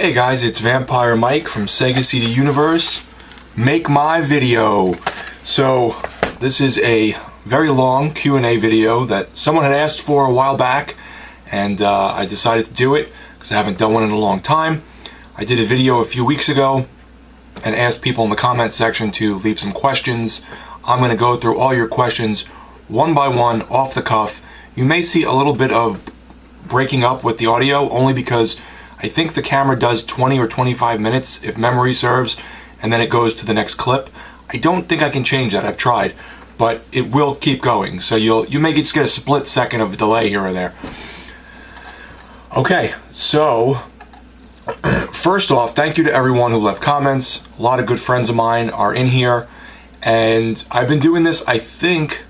Hey guys, it's Vampire Mike from Sega CD Universe. Make my video. So this is a very long Q&A video that someone had asked for a while back, and I decided to do it because I haven't done one in a long time. I did a video a few weeks ago and asked people in the comment section to leave some questions. I'm going to go through all your questions one by one off the cuff. You may see a little bit of breaking up with the audio only because I think the camera does 20 or 25 minutes if memory serves, and then it goes to the next clip. I don't think I can change that. I've tried, but it will keep going. So you may just get a split second of a delay here or there. Okay, so first off, thank you to everyone who left comments. A lot of good friends of mine are in here, and I've been doing this, I think,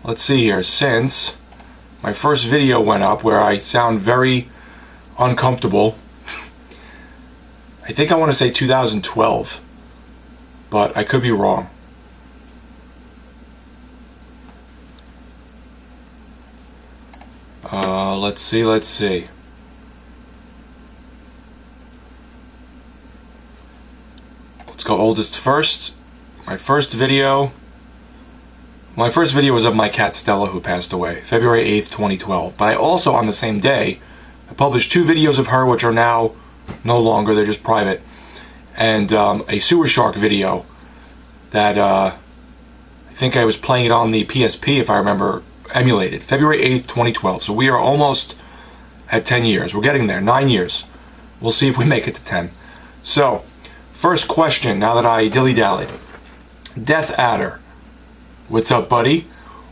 let's see here, since my first video went up where I sound very uncomfortable. I think I want to say 2012, but I could be wrong. Let's see. Let's go oldest first. My first video was of my cat Stella, who passed away, February 8th, 2012. But I also, on the same day, I published 2 videos of her, which are now no longer, they're just private, and a sewer shark video that I think I was playing it on the PSP, if I remember, emulated, February 8th, 2012. So we are almost at 10 years. We're getting there, 9 years. We'll see if we make it to 10. So, first question, now that I dilly-dallied. Death Adder. What's up, buddy?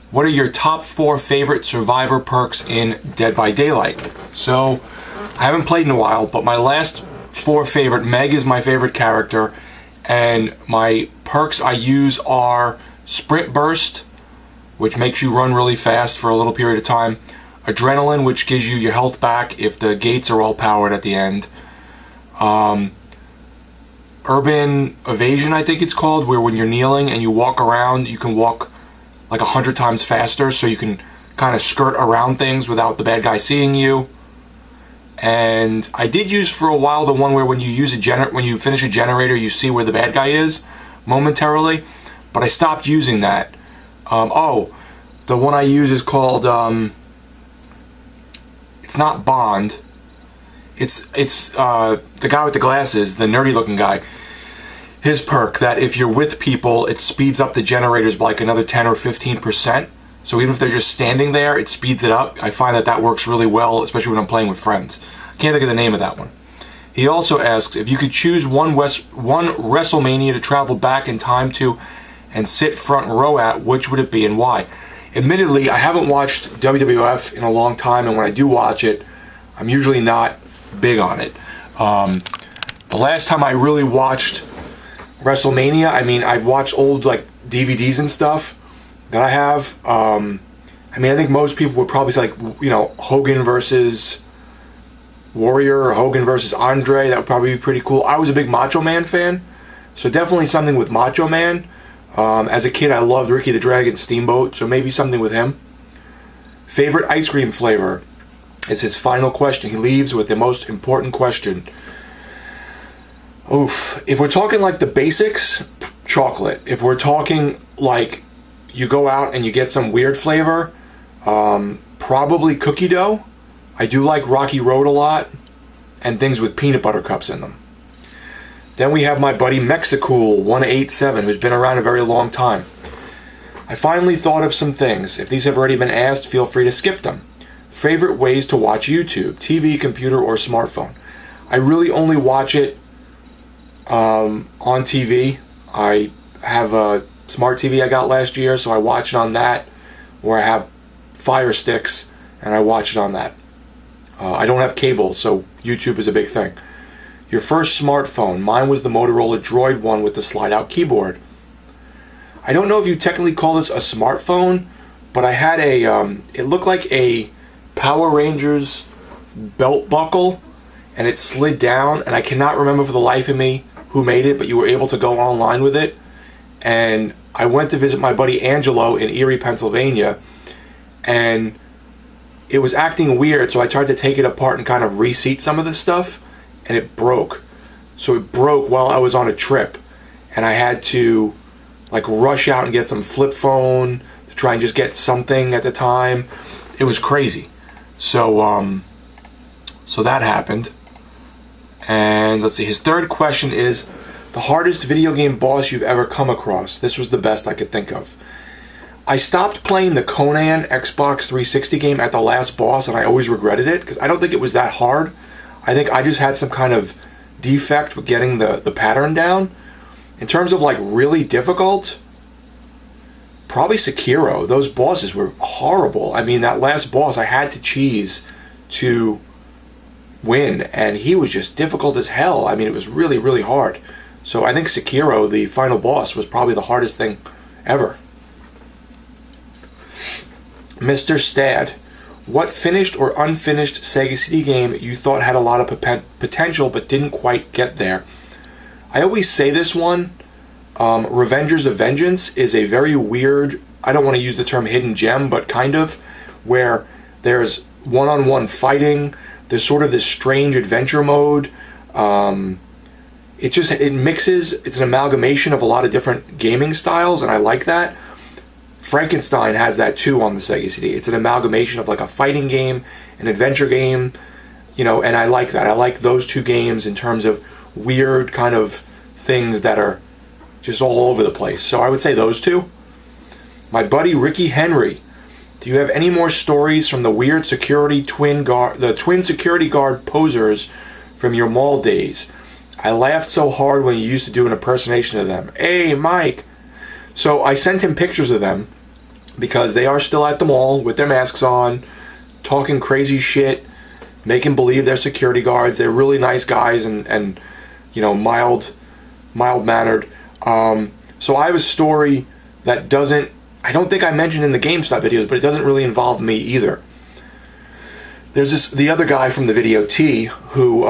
What are your top 4 favorite survivor perks in Dead by Daylight? So, I haven't played in a while, but my last 4 favorite, Meg is my favorite character, and my perks I use are Sprint Burst, which makes you run really fast for a little period of time, Adrenaline, which gives you your health back if the gates are all powered at the end, Urban Evasion, I think it's called, where when you're kneeling and you walk around, you can walk like 100 times faster, so you can kind of skirt around things without the bad guy seeing you. And I did use for a while the one where when you use when you finish a generator, you see where the bad guy is momentarily, but I stopped using that. Oh, the one I use is called it's not Bond. It's the guy with the glasses, the nerdy looking guy. His perk, that if you're with people, it speeds up the generators by like another 10 or 15%. So even if they're just standing there, it speeds it up. I find that works really well, especially when I'm playing with friends. I can't think of the name of that one. He also asks, if you could choose one WrestleMania to travel back in time to and sit front row at, which would it be and why? Admittedly, I haven't watched WWF in a long time, and when I do watch it, I'm usually not big on it. The last time I really watched WrestleMania, I mean, I've watched old like DVDs and stuff that I have. I mean, I think most people would probably say, like, you know, Hogan versus Warrior or Hogan versus Andre. That would probably be pretty cool. I was a big Macho Man fan, so definitely something with Macho Man. As a kid, I loved Ricky the Dragon Steamboat, so maybe something with him. Favorite ice cream flavor is his final question. He leaves with the most important question. Oof. If we're talking like the basics, chocolate. If we're talking like you go out and you get some weird flavor, probably cookie dough. I do like Rocky Road a lot, and things with peanut butter cups in them. Then we have my buddy Mexicool187, who's been around a very long time. I finally thought of some things. If these have already been asked, feel free to skip them. Favorite ways to watch YouTube, TV, computer, or smartphone. I really only watch it on TV. I have a smart TV I got last year, so I watch it on that, or I have Fire Sticks, and I watch it on that. I don't have cable, so YouTube is a big thing. Your first smartphone. Mine was the Motorola Droid one with the slide-out keyboard. I don't know if you technically call this a smartphone, but I had a, it looked like a Power Rangers belt buckle, and it slid down, and I cannot remember for the life of me who made it, but you were able to go online with it. And I went to visit my buddy Angelo in Erie, Pennsylvania, and it was acting weird, so I tried to take it apart and kind of reseat some of this stuff, and it broke. So it broke while I was on a trip, and I had to like rush out and get some flip phone to try and just get something at the time. It was crazy. So so that happened. And let's see, his third question is, the hardest video game boss you've ever come across. This was the best I could think of. I stopped playing the Conan Xbox 360 game at the last boss, and I always regretted it because I don't think it was that hard. I think I just had some kind of defect with getting the pattern down. In terms of like really difficult, probably Sekiro. Those bosses were horrible. I mean, that last boss I had to cheese to win, and he was just difficult as hell. I mean, it was really, really hard. So I think Sekiro, the final boss, was probably the hardest thing ever. Mr. Stad, what finished or unfinished Sega CD game you thought had a lot of potential but didn't quite get there? I always say this one. Revengers of Vengeance is a very weird, I don't want to use the term hidden gem, but kind of, where there's one-on-one fighting, there's sort of this strange adventure mode. It mixes, it's an amalgamation of a lot of different gaming styles, and I like that. Frankenstein has that too on the Sega CD. It's an amalgamation of like a fighting game, an adventure game, you know, and I like that. I like those two games in terms of weird kind of things that are just all over the place. So I would say those two. My buddy Ricky Henry, do you have any more stories from the weird twin security guard posers from your mall days? I laughed so hard when you used to do an impersonation of them. Hey, Mike. So I sent him pictures of them because they are still at the mall with their masks on, talking crazy shit, making believe they're security guards. They're really nice guys and you know, mild-mannered. So I have a story that doesn't, I don't think I mentioned in the Gamestop videos, but it doesn't really involve me either. There's the other guy from the video, T, who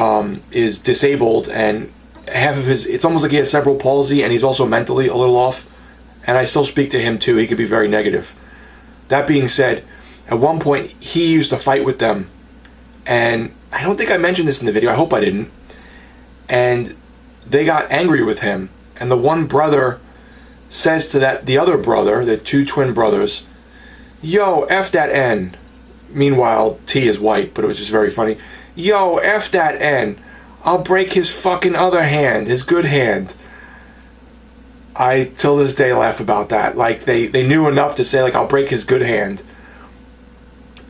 is disabled, and half of his, it's almost like he has cerebral palsy, and he's also mentally a little off. And I still speak to him too. He could be very negative. That being said, at one point he used to fight with them, and I don't think I mentioned this in the video. I hope I didn't. And they got angry with him, and the one brother says to the other brother, the two twin brothers, "Yo, F that N." Meanwhile, T is white, but it was just very funny. "Yo, F that N. I'll break his fucking other hand, his good hand." I, till this day, laugh about that. Like, they knew enough to say, like, "I'll break his good hand."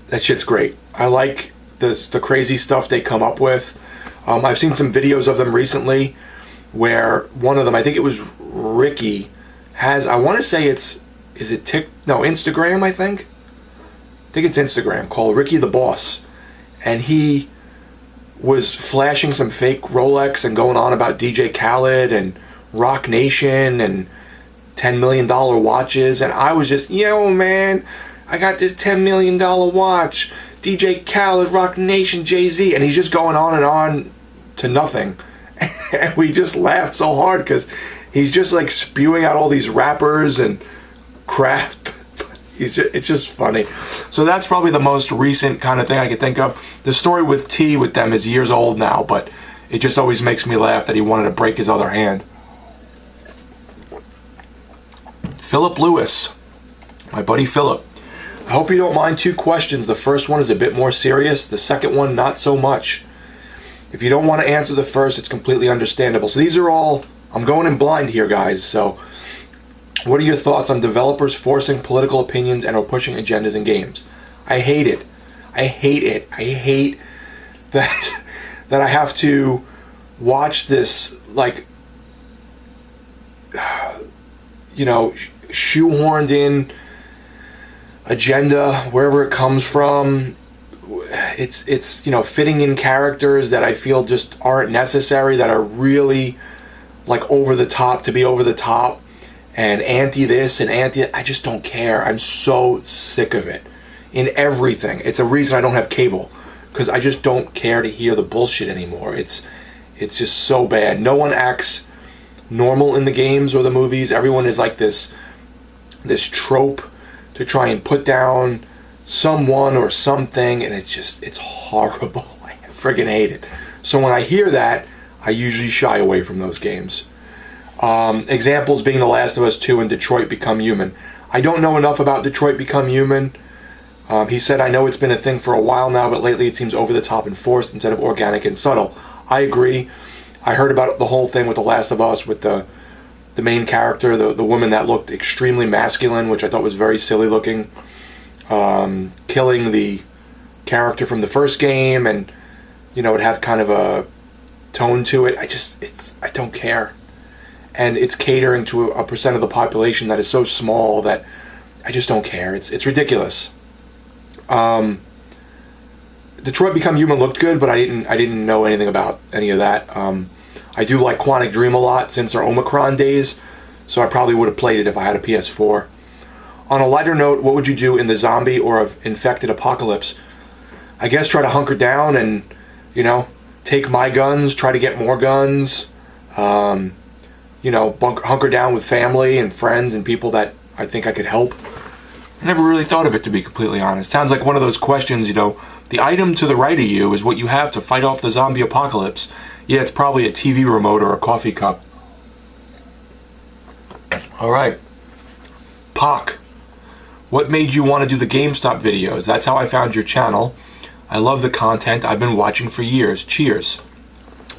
That shit's great. I like the crazy stuff they come up with. I've seen some videos of them recently where one of them, I think it was Ricky, has, I want to say Instagram, I think it's Instagram, called Ricky the Boss. And he was flashing some fake Rolex and going on about DJ Khaled and Rock Nation and $10 million watches, and I was just, yo man, I got this $10 million watch, DJ Khaled, Rock Nation, Jay-Z, and he's just going on and on to nothing. And we just laughed so hard because he's just like spewing out all these rappers and crap. It's just funny. So that's probably the most recent kind of thing I could think of. The story with T with them is years old now, but it just always makes me laugh that he wanted to break his other hand. Philip Lewis, my buddy Philip. I hope you don't mind two questions. The first one is a bit more serious. The second one, not so much. If you don't want to answer the first, it's completely understandable. So these are all, I'm going in blind here, guys. So what are your thoughts on developers forcing political opinions and or pushing agendas in games? I hate it. I hate it. I hate that I have to watch this, like, you know, shoehorned in agenda wherever it comes from. It's you know, fitting in characters that I feel just aren't necessary, that are really like over the top to be over the top, and anti this and anti, I just don't care. I'm so sick of it in everything. It's a reason I don't have cable, because I just don't care to hear the bullshit anymore. It's just so bad. No one acts normal in the games or the movies. Everyone is like this trope to try and put down someone or something, and it's horrible. I friggin' hate it. So when I hear that, I usually shy away from those games. Examples being The Last of Us 2 and Detroit Become Human. I don't know enough about Detroit Become Human. He said, I know it's been a thing for a while now, but lately it seems over the top and forced instead of organic and subtle. I agree. I heard about the whole thing with The Last of Us, with the main character, the woman that looked extremely masculine, which I thought was very silly looking, killing the character from the first game, and it had kind of a tone to it. I don't care. And it's catering to a percent of the population that is so small that I just don't care. It's ridiculous. Detroit Become Human looked good, but I didn't know anything about any of that. I do like Quantic Dream a lot since our Omicron days, so I probably would have played it if I had a PS4. On a lighter note, what would you do in the zombie or infected apocalypse? I guess try to hunker down and, take my guns, try to get more guns, hunker down with family and friends and people that I think I could help. I never really thought of it, to be completely honest. Sounds like one of those questions, the item to the right of you is what you have to fight off the zombie apocalypse. Yeah, it's probably a TV remote or a coffee cup. All right. Pac. What made you want to do the Gamestop videos? That's how I found your channel. I love the content. I've been watching for years. Cheers.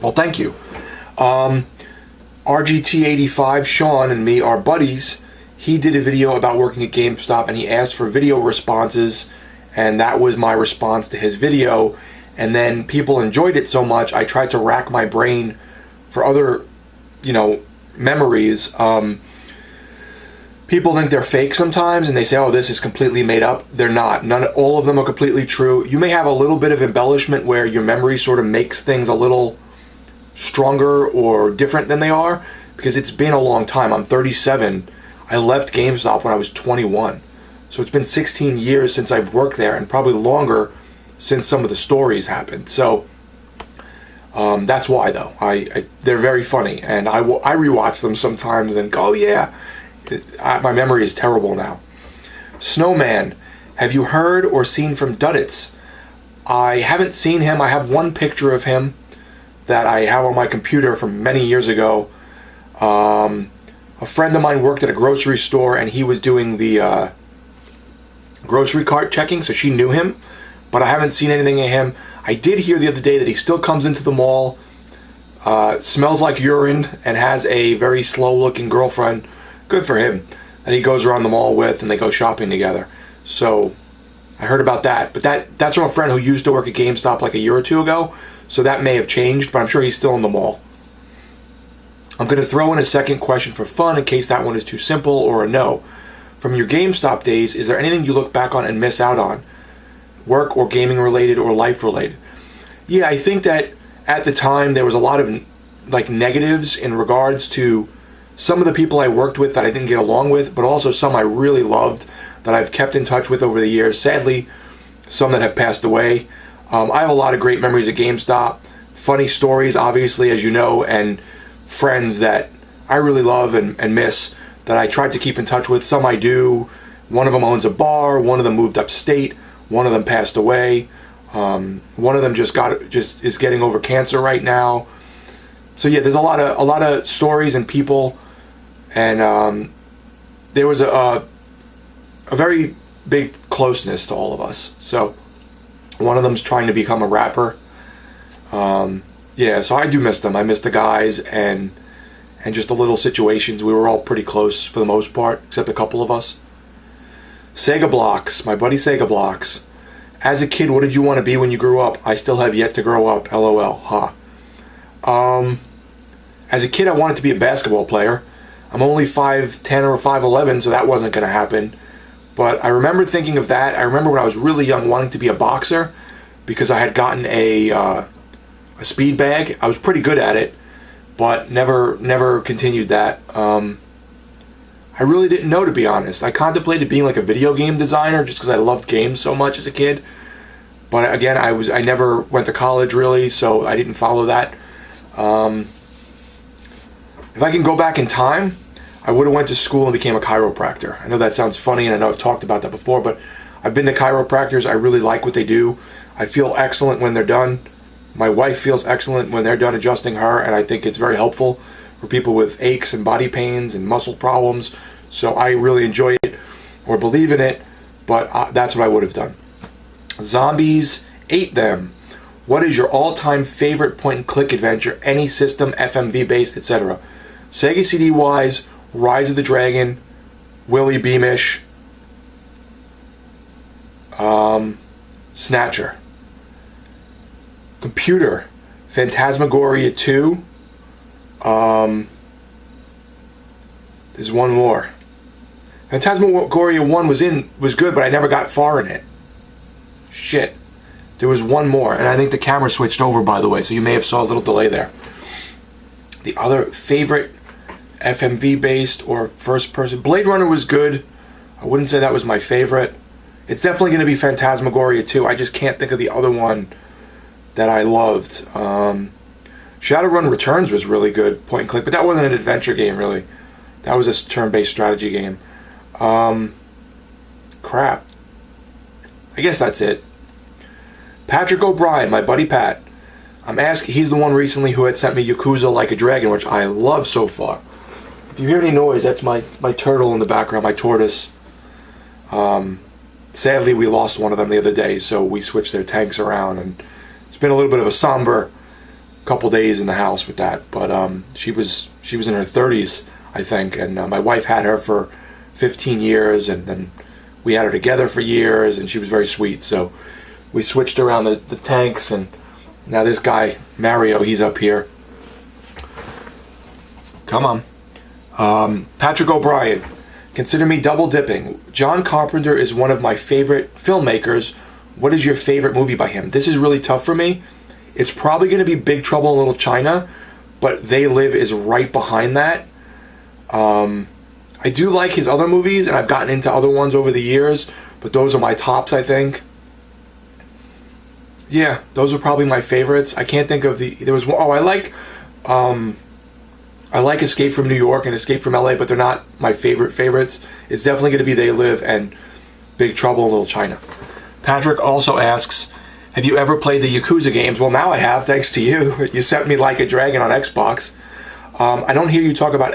Well, thank you. RGT85, Sean, and me are buddies. He did a video about working at GameStop, and he asked for video responses, and that was my response to his video. And then people enjoyed it so much, I tried to rack my brain for other, memories. People think they're fake sometimes, and they say, oh, this is completely made up. They're not. All of them are completely true. You may have a little bit of embellishment where your memory sort of makes things a little stronger or different than they are, because it's been a long time. I'm 37. I left GameStop when I was 21. So it's been 16 years since I've worked there, and probably longer since some of the stories happened. So that's why, though. They're very funny, and I rewatch them sometimes and go, oh yeah, my memory is terrible now. Snowman, have you heard or seen from Duddits? I haven't seen him. I have one picture of him that I have on my computer from many years ago. A friend of mine worked at a grocery store, and he was doing the grocery cart checking, so she knew him, but I haven't seen anything of him. I did hear the other day that he still comes into the mall, smells like urine, and has a very slow-looking girlfriend. Good for him. That he goes around the mall with, and they go shopping together. So I heard about that, but that's from a friend who used to work at GameStop like a year or two ago, so that may have changed, but I'm sure he's still in the mall. I'm going to throw in a second question for fun in case that one is too simple or a no. From your GameStop days, is there anything you look back on and miss out on? Work or gaming related or life related? Yeah, I think that at the time there was a lot of negatives in regards to some of the people I worked with that I didn't get along with, but also some I really loved that I've kept in touch with over the years. Sadly, some that have passed away. I have a lot of great memories at GameStop, funny stories, obviously, as you know, and friends that I really love and miss that I tried to keep in touch with. Some I do. One of them owns a bar. One of them moved upstate. One of them passed away. One of them just is getting over cancer right now. So yeah, there's a lot of stories and people, and there was a very big closeness to all of us. So one of them's trying to become a rapper. Yeah, so I do miss them. I miss the guys and just the little situations. We were all pretty close for the most part, except a couple of us. Sega Blocks, my buddy Sega Blocks. As a kid, what did you want to be when you grew up? I still have yet to grow up. LOL. Ha. As a kid, I wanted to be a basketball player. I'm only 5'10 or 5'11, so that wasn't going to happen. But I remember thinking of that. I remember when I was really young wanting to be a boxer because I had gotten a speed bag. I was pretty good at it, but never continued that. I really didn't know, to be honest. I contemplated being like a video game designer just because I loved games so much as a kid. But again, I never went to college really, so I didn't follow that. If I can go back in time, I would have went to school and became a chiropractor. I know that sounds funny, and I know I've talked about that before, but I've been to chiropractors. I really like what they do. I feel excellent when they're done. My wife feels excellent when they're done adjusting her, and I think it's very helpful for people with aches and body pains and muscle problems. So I really enjoy it or believe in it, but that's what I would have done. Zombies ate them. What is your all-time favorite point-and-click adventure? Any system, FMV-based, etc. Sega CD wise, Rise of the Dragon, Willy Beamish, Snatcher. Computer, Phantasmagoria 2. There's one more. Phantasmagoria 1 was good, but I never got far in it. Shit. There was one more, and I think the camera switched over, by the way, so you may have saw a little delay there. The other favorite FMV-based or first-person... Blade Runner was good. I wouldn't say that was my favorite. It's definitely going to be Phantasmagoria 2. I just can't think of the other one that I loved. Shadowrun Returns was really good, point and click, but that wasn't an adventure game, really. That was a turn-based strategy game. Crap. I guess that's it. Patrick O'Brien, my buddy Pat. I'm asking, he's the one recently who had sent me Yakuza Like a Dragon, which I love so far. If you hear any noise, that's my turtle in the background, my tortoise. Sadly, we lost one of them the other day, so we switched their tanks around, and it's been a little bit of a somber couple days in the house with that. But she was in her 30s, I think, and my wife had her for 15 years, and then we had her together for years, and she was very sweet. So we switched around the tanks, and now this guy Mario, he's up here. Come on. Patrick O'Brien, consider me double dipping. John Carpenter is one of my favorite filmmakers. What is your favorite movie by him? This is really tough for me. It's probably going to be Big Trouble in Little China, but They Live is right behind that. I do like his other movies, and I've gotten into other ones over the years, but those are my tops, I think. Yeah, those are probably my favorites. I can't think of there was one, I like Escape from New York and Escape from LA, but they're not my favorites. It's definitely going to be They Live and Big Trouble in Little China. Patrick also asks, have you ever played the Yakuza games? Well, now I have, thanks to you. You sent me Like a Dragon on Xbox. I don't hear you talk about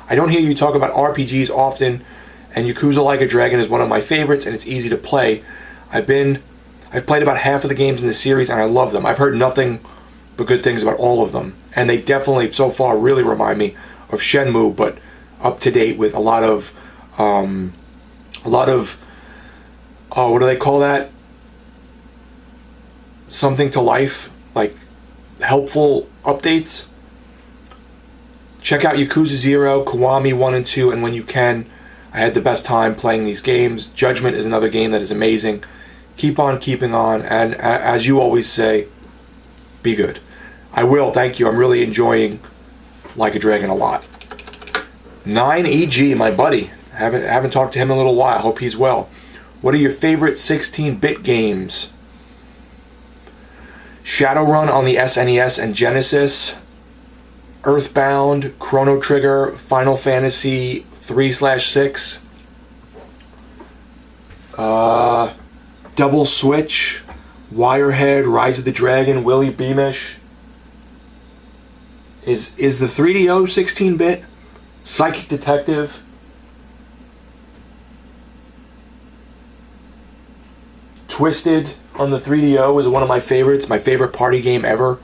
I don't hear you talk about RPGs often, and Yakuza Like a Dragon is one of my favorites, and it's easy to play. I've played about half of the games in the series, and I love them. I've heard nothing but good things about all of them, and they definitely, so far, really remind me of Shenmue, but up to date with a lot of what do they call that? Something to life, like helpful updates. Check out Yakuza 0, Kiwami 1 and 2, and when you can. I had the best time playing these games. Judgment is another game that is amazing. Keep on keeping on, and as you always say, be good. I will, thank you. I'm really enjoying Like a Dragon a lot. 9EG, my buddy. Haven't talked to him in a little while. Hope he's well. What are your favorite 16-bit games? Shadowrun on the SNES and Genesis. Earthbound, Chrono Trigger, Final Fantasy 3/6. Double Switch, Wirehead, Rise of the Dragon, Willy Beamish. Is the 3DO 16-bit? Psychic Detective. Twisted on the 3DO was one of my favorites. My favorite party game ever.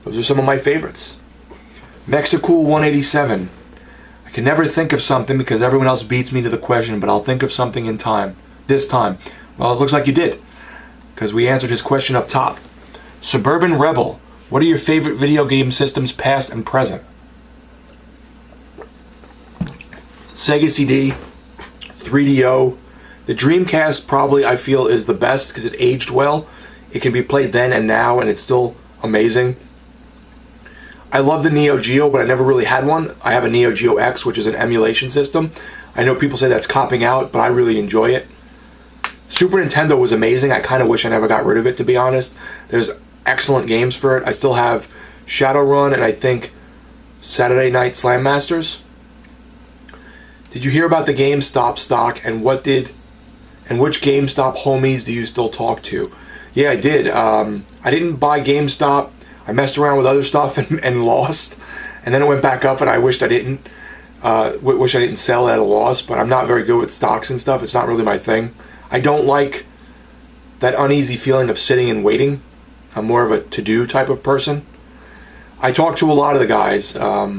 Those are some of my favorites. Mexicool 187. I can never think of something because everyone else beats me to the question, but I'll think of something in time. This time. Well, it looks like you did, because we answered his question up top. Suburban Rebel. What are your favorite video game systems, past and present? Sega CD, 3DO. The Dreamcast probably, I feel, is the best because it aged well. It can be played then and now, and it's still amazing. I love the Neo Geo, but I never really had one. I have a Neo Geo X, which is an emulation system. I know people say that's copping out, but I really enjoy it. Super Nintendo was amazing. I kind of wish I never got rid of it, to be honest. There's excellent games for it. I still have Shadowrun and I think Saturday Night Slam Masters. Did you hear about the GameStop stock, and which GameStop homies do you still talk to? Yeah, I did. I didn't buy GameStop. I messed around with other stuff and lost, and then it went back up, and I wished I didn't. Wish I didn't sell at a loss, but I'm not very good with stocks and stuff. It's not really my thing. I don't like that uneasy feeling of sitting and waiting. I'm more of a to-do type of person. I talk to a lot of the guys. I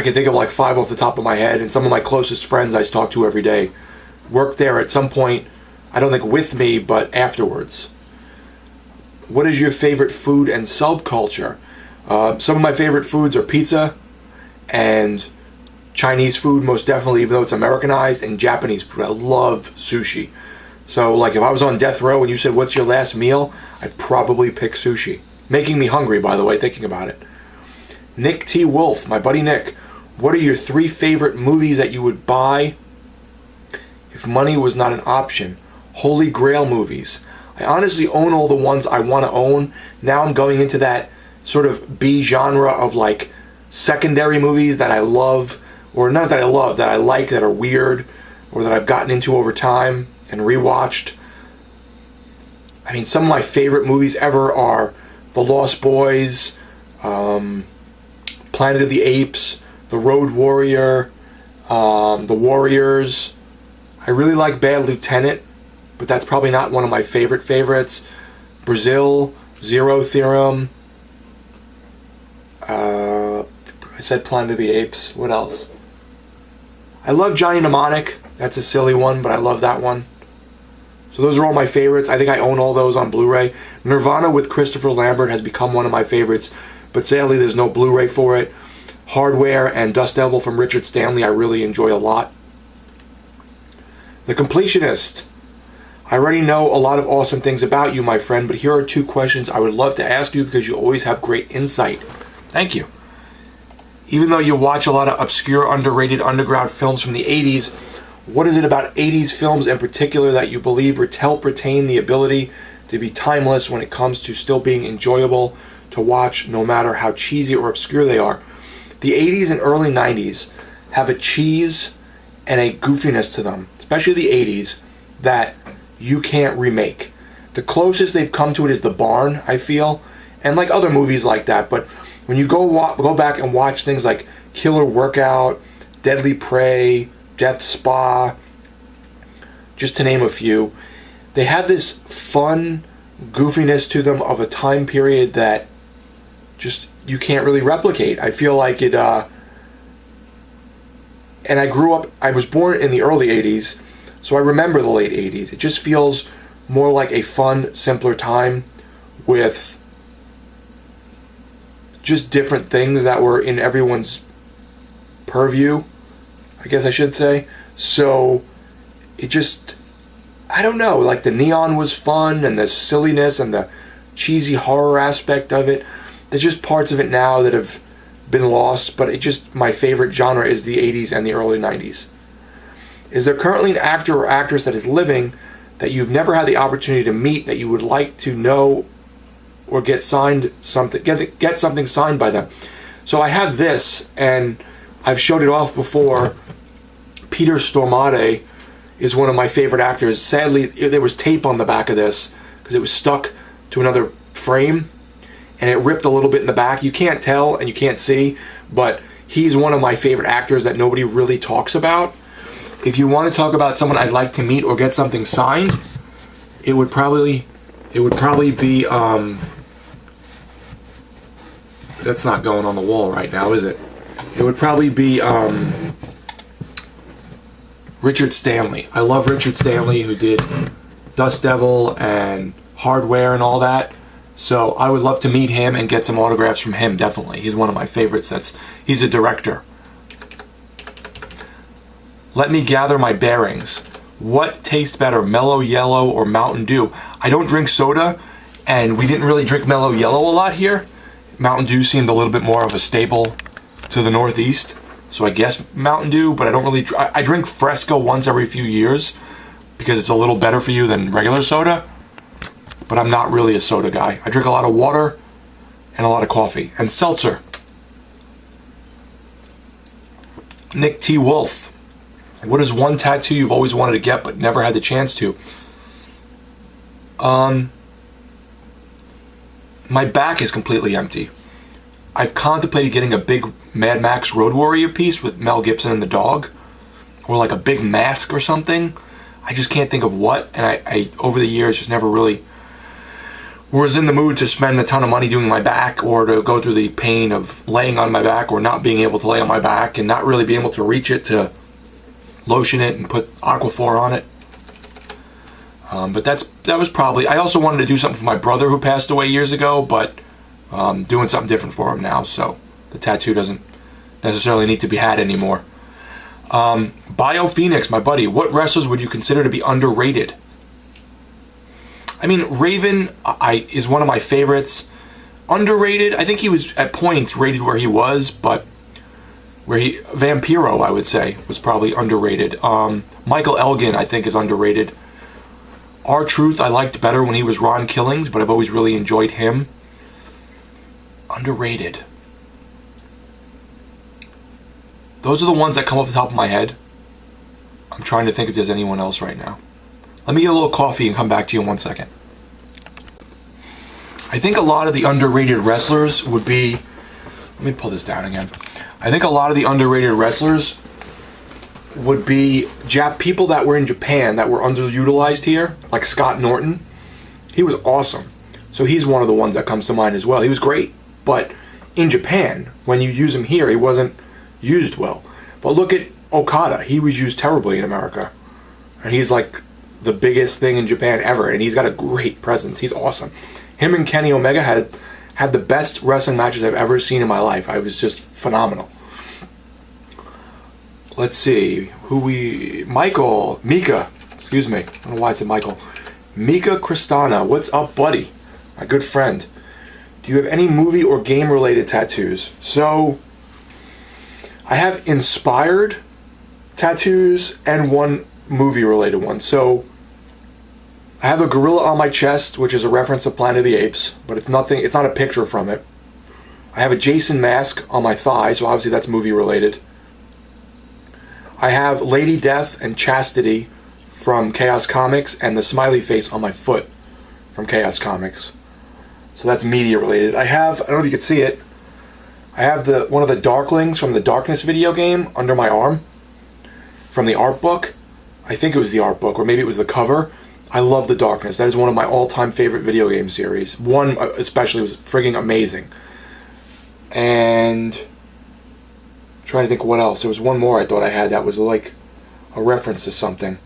can think of like 5 off the top of my head, and some of my closest friends I talk to every day work there at some point, I don't think with me, but afterwards. What is your favorite food and subculture? Some of my favorite foods are pizza and Chinese food, most definitely, even though it's Americanized, and Japanese food. I love sushi. So, like, if I was on death row and you said, what's your last meal? I'd probably pick sushi. Making me hungry, by the way, thinking about it. Nick T. Wolf, my buddy Nick. What are your 3 favorite movies that you would buy if money was not an option? Holy Grail movies. I honestly own all the ones I want to own. Now I'm going into that sort of B genre of, like, secondary movies that I love, or not that I love, that I like, that are weird, or that I've gotten into over time and rewatched. I mean, some of my favorite movies ever are The Lost Boys, Planet of the Apes, The Road Warrior, The Warriors. I really like Bad Lieutenant, but that's probably not one of my favorites. Brazil, Zero Theorem. I said Planet of the Apes. What else? I love Johnny Mnemonic. That's a silly one, but I love that one. So those are all my favorites. I think I own all those on Blu-ray. Nirvana with Christopher Lambert has become one of my favorites, but sadly there's no Blu-ray for it. Hardware and Dust Devil from Richard Stanley I really enjoy a lot. The Completionist. I already know a lot of awesome things about you, my friend, but here are 2 questions I would love to ask you because you always have great insight. Thank you. Even though you watch a lot of obscure, underrated, underground films from the 80s, what is it about 80s films in particular that you believe help retain the ability to be timeless when it comes to still being enjoyable to watch no matter how cheesy or obscure they are? The 80s and early 90s have a cheese and a goofiness to them, especially the 80s, that you can't remake. The closest they've come to it is The Barn, I feel, and like other movies like that, but when you go back and watch things like Killer Workout, Deadly Prey, Death Spa, just to name a few, they have this fun goofiness to them of a time period that just you can't really replicate. I feel like it, and I was born in the early 80s, so I remember the late 80s. It just feels more like a fun, simpler time with just different things that were in everyone's purview, I guess I should say. So it just, I don't know, like the neon was fun and the silliness and the cheesy horror aspect of it. There's just parts of it now that have been lost, but it just, my favorite genre is the 80s and the early 90s. Is there currently an actor or actress that is living that you've never had the opportunity to meet that you would like to know or get something signed by them? So I have this, and I've showed it off before. Peter Stormare is one of my favorite actors. Sadly, there was tape on the back of this because it was stuck to another frame, and it ripped a little bit in the back. You can't tell and you can't see, but he's one of my favorite actors that nobody really talks about. If you want to talk about someone I'd like to meet or get something signed, it would probably be that's not going on the wall right now, is it? It would probably be Richard Stanley. I love Richard Stanley, who did Dust Devil and Hardware and all that. So I would love to meet him and get some autographs from him, definitely. He's one of my favorites. He's a director. Let me gather my bearings. What tastes better, Mellow Yellow or Mountain Dew? I don't drink soda, and we didn't really drink Mellow Yellow a lot here. Mountain Dew seemed a little bit more of a staple to the Northeast, so I guess Mountain Dew, but I don't really... I drink Fresca once every few years because it's a little better for you than regular soda, but I'm not really a soda guy. I drink a lot of water and a lot of coffee. And seltzer. Nick T. Wolf. What is one tattoo you've always wanted to get but never had the chance to? My back is completely empty. I've contemplated getting a big Mad Max Road Warrior piece with Mel Gibson and the dog, or like a big mask or something. I just can't think of what, and I over the years just never really was in the mood to spend a ton of money doing my back, or to go through the pain of laying on my back or not being able to lay on my back and not really being able to reach it to lotion it and put Aquaphor on it. But that was probably... I also wanted to do something for my brother who passed away years ago, but doing something different for him now, so the tattoo doesn't necessarily need to be had anymore. Bio Phoenix, my buddy, what wrestlers would you consider to be underrated? I mean, Raven is one of my favorites. Underrated, I think he was at points rated where he was, but Vampiro, I would say, was probably underrated. Michael Elgin, I think, is underrated. R-Truth, I liked better when he was Ron Killings, but I've always really enjoyed him. Underrated. Those are the ones that come off the top of my head. I'm trying to think if there's anyone else right now. Let me get a little coffee and come back to you in 1 second. I think a lot of the underrated wrestlers would be... Let me pull this down again. I think a lot of the underrated wrestlers would be people that were in Japan that were underutilized here, like Scott Norton. He was awesome. So he's one of the ones that comes to mind as well. He was great, but in Japan, when you use him here, he wasn't used well. But look at Okada. He was used terribly in America. And he's like the biggest thing in Japan ever, and he's got a great presence. He's awesome. Him and Kenny Omega had the best wrestling matches I've ever seen in my life. I was just phenomenal. Let's see. Mika. Excuse me. I don't know why I said Michael. Mika Kristana. What's up, buddy? My good friend. Do you have any movie or game related tattoos? So, I have inspired tattoos and one movie related one. So, I have a gorilla on my chest, which is a reference to Planet of the Apes, but it's not a picture from it. I have a Jason mask on my thigh, so obviously that's movie related. I have Lady Death and Chastity from Chaos Comics, and the smiley face on my foot from Chaos Comics. So that's media related. I don't know if you can see it, I have one of the Darklings from the Darkness video game under my arm from the art book. I think it was the art book, or maybe it was the cover. I love The Darkness. That is one of my all-time favorite video game series. One especially was friggin' amazing. And I'm trying to think what else. There was one more I thought I had that was like a reference to something.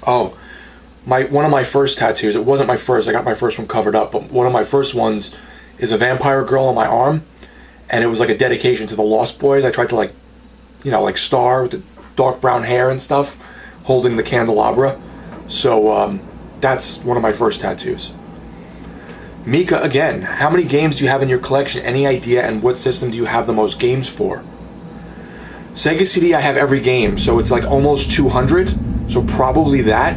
Oh, one of my first tattoos. It wasn't my first. I got my first one covered up, but one of my first ones is a vampire girl on my arm, and it was like a dedication to the Lost Boys. I tried to like Star with the dark brown hair and stuff, holding the candelabra. So that's one of my first tattoos. Mika, again, how many games do you have in your collection? Any idea? And what system do you have the most games for? Sega CD, I have every game, so it's like almost 200. So probably that.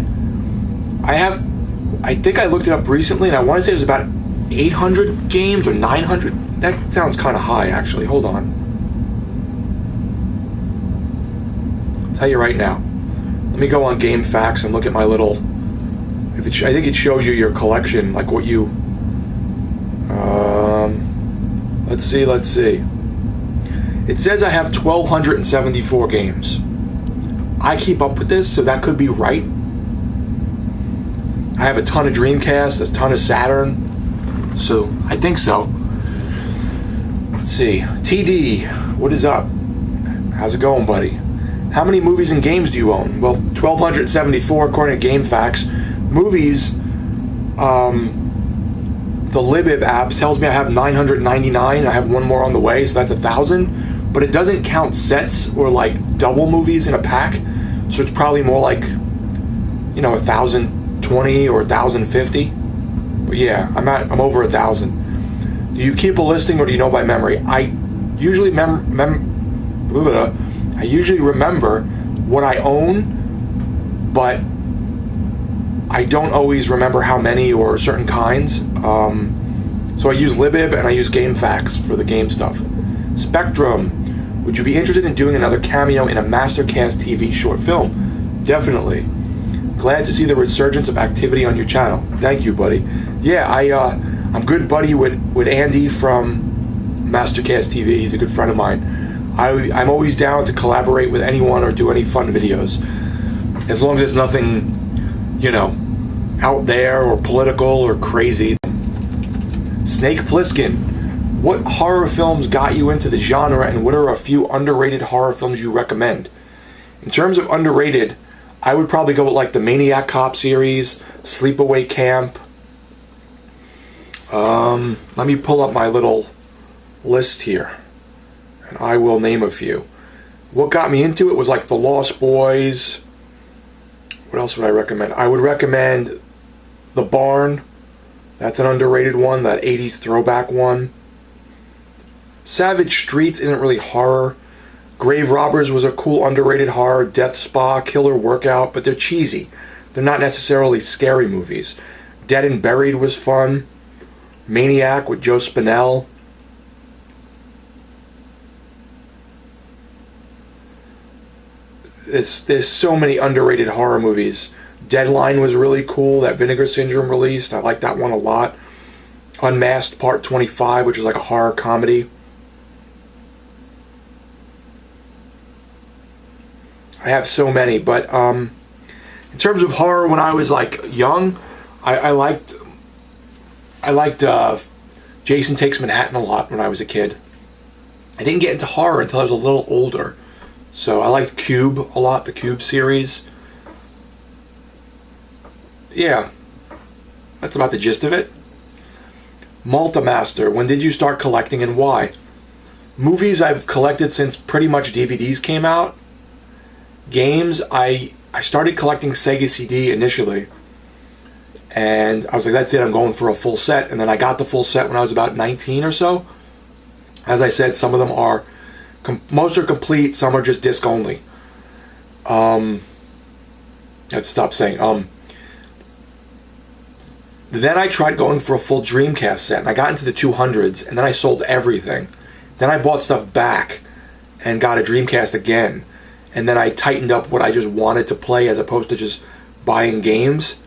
I think I looked it up recently, and I want to say it was about 800 games or 900. That sounds kind of high, actually. Hold on. I'll tell you right now. Let me go on Game Facts and look at my little... I think it shows you your collection, like what you... Let's see. It says I have 1,274 games. I keep up with this, so that could be right. I have a ton of Dreamcast, a ton of Saturn, so I think so. Let's see. TD, what is up? How's it going, buddy? How many movies and games do you own? Well, 1,274 according to GameFAQs. Movies, the Libib app tells me I have 999. I have one more on the way, so that's 1,000. But it doesn't count sets or like double movies in a pack, so it's probably more like, 1,020 or 1,050. But yeah, I'm over 1,000. Do you keep a listing or do you know by memory? I usually I usually remember what I own, but I don't always remember how many or certain kinds. So I use Libib and I use GameFAQs for the game stuff. Spectrum, would you be interested in doing another cameo in a Mastercast TV short film? Definitely. Glad to see the resurgence of activity on your channel. Thank you, buddy. Yeah, I'm good buddy with Andy from Mastercast TV. He's a good friend of mine. I'm always down to collaborate with anyone or do any fun videos. As long as it's nothing, you know, out there or political or crazy. Snake Plissken, what horror films got you into the genre, and what are a few underrated horror films you recommend? In terms of underrated, I would probably go with like the Maniac Cop series, Sleepaway Camp. Let me pull up my little list here, and I will name a few. What got me into it was like The Lost Boys. What else would I recommend? I would recommend The Barn. That's an underrated one, that 80s throwback one. Savage Streets isn't really horror. Grave Robbers was a cool underrated horror. Death Spa, Killer Workout, but they're cheesy. They're not necessarily scary movies. Dead and Buried was fun. Maniac with Joe Spinell. There's so many underrated horror movies. Deadline was really cool, that Vinegar Syndrome released. I like that one a lot. Unmasked Part 25, which is like a horror comedy. I have so many, but in terms of horror, when I was like young, I liked Jason Takes Manhattan a lot when I was a kid. I didn't get into horror until I was a little older. So I liked Cube a lot, the Cube series. Yeah, that's about the gist of it. Multimaster, when did you start collecting and why? Movies I've collected since pretty much DVDs came out. Games, I started collecting Sega CD initially. And I was like, that's it, I'm going for a full set. And then I got the full set when I was about 19 or so. As I said, some of them are, most are complete, some are just disc only. Let's stop saying, Then I tried going for a full Dreamcast set, and I got into the 200s, and then I sold everything. Then I bought stuff back and got a Dreamcast again. And then I tightened up what I just wanted to play as opposed to just buying games.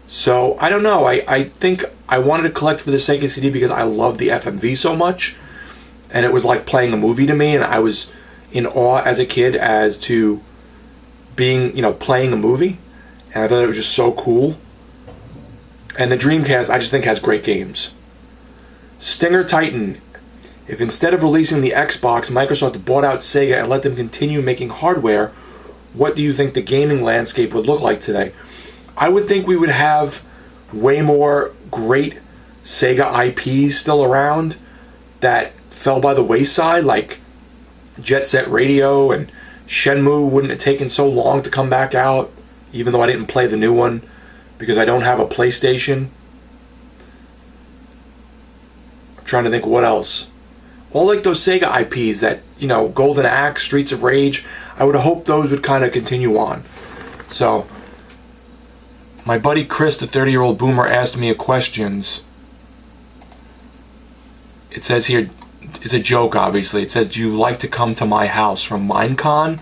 So, I don't know. I think I wanted to collect for the Sega CD because I loved the FMV so much. And it was like playing a movie to me, and I was in awe as a kid as to being, you know, playing a movie. And I thought it was just so cool. And the Dreamcast, I just think, has great games. Stinger Titan. If instead of releasing the Xbox, Microsoft bought out Sega and let them continue making hardware, what do you think the gaming landscape would look like today? I would think we would have way more great Sega IPs still around that fell by the wayside, like Jet Set Radio and Shenmue wouldn't have taken so long to come back out, even though I didn't play the new one because I don't have a PlayStation. I'm trying to think what else. All like those Sega IPs that, you know, Golden Axe, Streets of Rage, I would have hoped those would kind of continue on. So, my buddy Chris, the 30-year-old boomer, asked me a questions. It says here, it's a joke obviously. It says, do you like to come to my house from Minecon?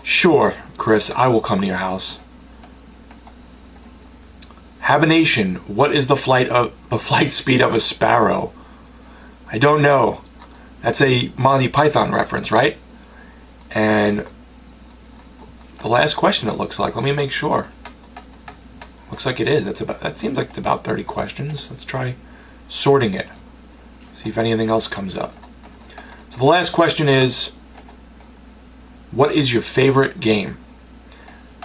Sure, Chris, I will come to your house. Habination, what is the flight speed of a sparrow? I don't know. That's a Monty Python reference, right? And the last question, it looks like. Let me make sure. Looks like it is. That seems like it's about 30 questions. Let's try sorting it. See if anything else comes up. So the last question is, what is your favorite game?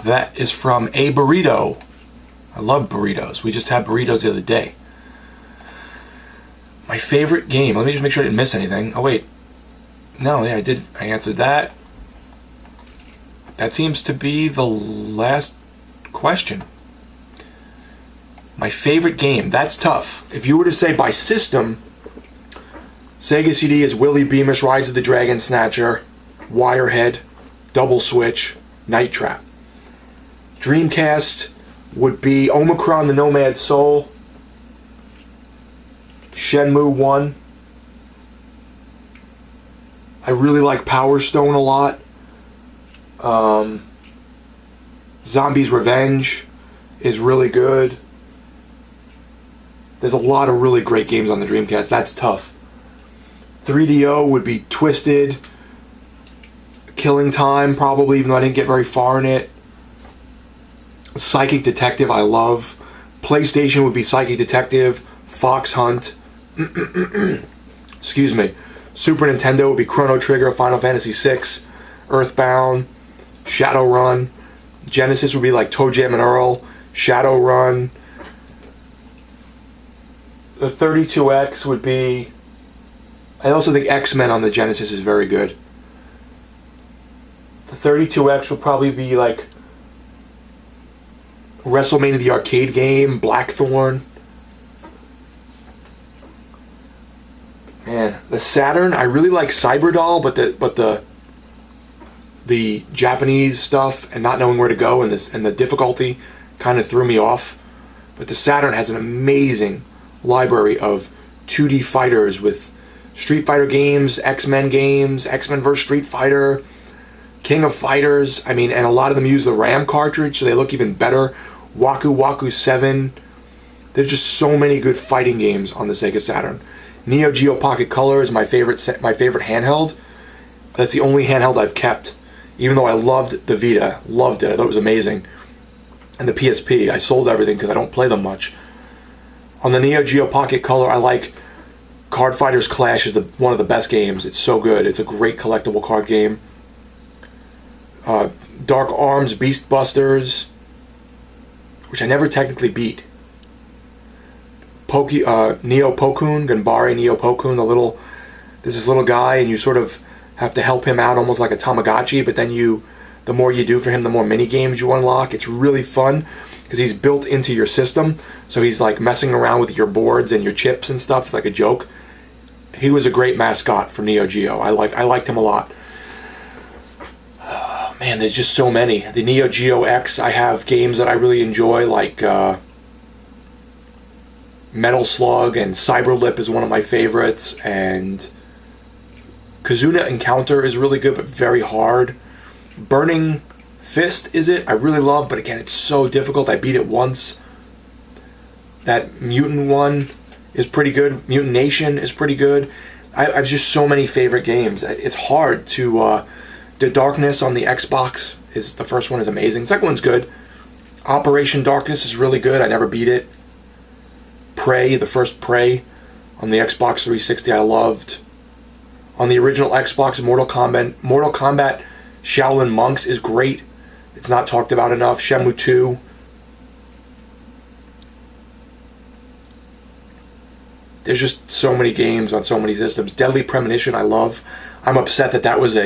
That is from A Burrito. I love burritos. We just had burritos the other day. My favorite game. Let me just make sure I didn't miss anything. Oh, wait. No, yeah, I did. I answered that. That seems to be the last question. My favorite game. That's tough. If you were to say by system, Sega CD is Willy Beamish, Rise of the Dragon Snatcher, Wirehead, Double Switch, Night Trap. Dreamcast would be Omicron the Nomad Soul, Shenmue 1. I really like Power Stone a lot. Zombies Revenge is really good. There's a lot of really great games on the Dreamcast. That's tough. 3DO would be Twisted. Killing Time, probably, even though I didn't get very far in it. Psychic Detective, I love. PlayStation would be Psychic Detective, Fox Hunt. Excuse me. Super Nintendo would be Chrono Trigger, Final Fantasy VI, Earthbound, Shadowrun. Genesis would be like Toe Jam and Earl, Shadowrun. The 32X would be... I also think X-Men on the Genesis is very good. The 32X would probably be like WrestleMania the arcade game, Blackthorn. Man, the Saturn, I really like Cyberdoll, but the Japanese stuff and not knowing where to go and the difficulty kind of threw me off. But the Saturn has an amazing library of 2D fighters with Street Fighter games, X-Men games, X-Men vs. Street Fighter, King of Fighters. I mean, and a lot of them use the RAM cartridge, so they look even better. Waku Waku 7. There's just so many good fighting games on the Sega Saturn. Neo Geo Pocket Color is my favorite handheld. That's the only handheld I've kept, even though I loved the Vita. Loved it. I thought it was amazing. And the PSP. I sold everything because I don't play them much. On the Neo Geo Pocket Color, I like Card Fighters Clash is one of the best games. It's so good. It's a great collectible card game. Dark Arms Beast Busters, which I never technically beat. Neo Pokun, Ganbare Neo Pokun, there's this little guy and you sort of have to help him out almost like a Tamagotchi, but then the more you do for him, the more mini games you unlock. It's really fun because he's built into your system, so he's like messing around with your boards and your chips and stuff. It's like a joke. He was a great mascot for Neo Geo. I liked him a lot. Man, there's just so many. The Neo Geo X, I have games that I really enjoy, like Metal Slug and Cyberlip is one of my favorites, and Kazuna Encounter is really good but very hard. Burning Fist is it? I really love, but again, it's so difficult. I beat it once. That Mutant one is pretty good. Mutant Nation is pretty good. I have just so many favorite games. It's hard to... The Darkness on the Xbox, the first one is amazing. The second one's good. Operation Darkness is really good. I never beat it. Prey, the first Prey on the Xbox 360 I loved. On the original Xbox, Mortal Kombat Shaolin Monks is great. It's not talked about enough. Shenmue 2. There's just so many games on so many systems. Deadly Premonition I love. I'm upset that was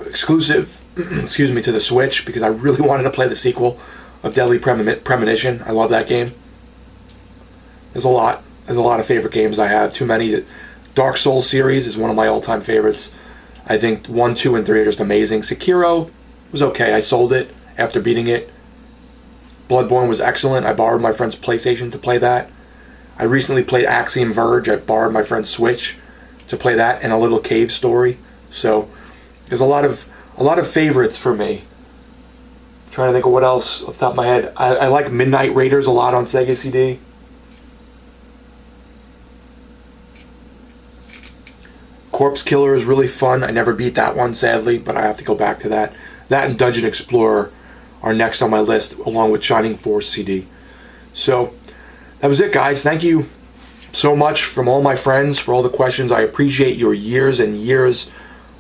exclusive excuse me, to the Switch, because I really wanted to play the sequel of Deadly Premonition. I love that game. There's a lot of favorite games I have. Too many. Dark Souls series is one of my all-time favorites. I think 1, 2, and 3 are just amazing. Sekiro was okay. I sold it after beating it. Bloodborne was excellent. I borrowed my friend's PlayStation to play that. I recently played Axiom Verge. I borrowed my friend's Switch to play that, and A Little Cave Story. So there's a lot of favorites for me. I'm trying to think of what else off the top of my head. I like Midnight Raiders a lot on Sega CD. Corpse Killer is really fun. I never beat that one, sadly, but I have to go back to that. That and Dungeon Explorer are next on my list, along with Shining Force CD. So that was it, guys. Thank you so much from all my friends for all the questions. I appreciate your years and years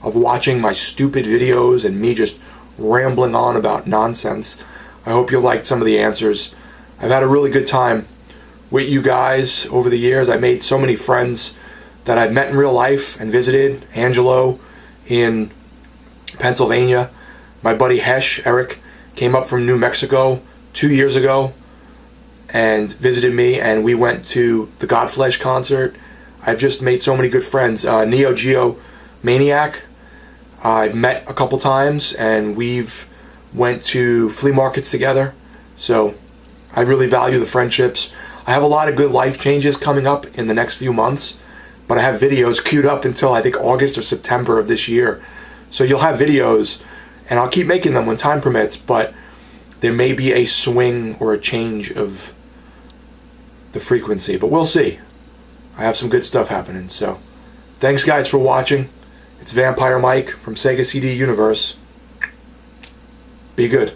of watching my stupid videos and me just rambling on about nonsense. I hope you liked some of the answers. I've had a really good time with you guys over the years. I made so many friends that I've met in real life and visited. Angelo in Pennsylvania. My buddy Hesh, Eric, came up from New Mexico 2 years ago and visited me, and we went to the Godflesh concert. I've just made so many good friends. Neo Geo Maniac, I've met a couple times, and we've went to flea markets together. So I really value the friendships. I have a lot of good life changes coming up in the next few months, but I have videos queued up until I think August or September of this year. So you'll have videos, and I'll keep making them when time permits, but there may be a swing or a change of the frequency, but we'll see. I have some good stuff happening, so thanks guys for watching. It's Vampire Mike from Sega CD Universe. Be good.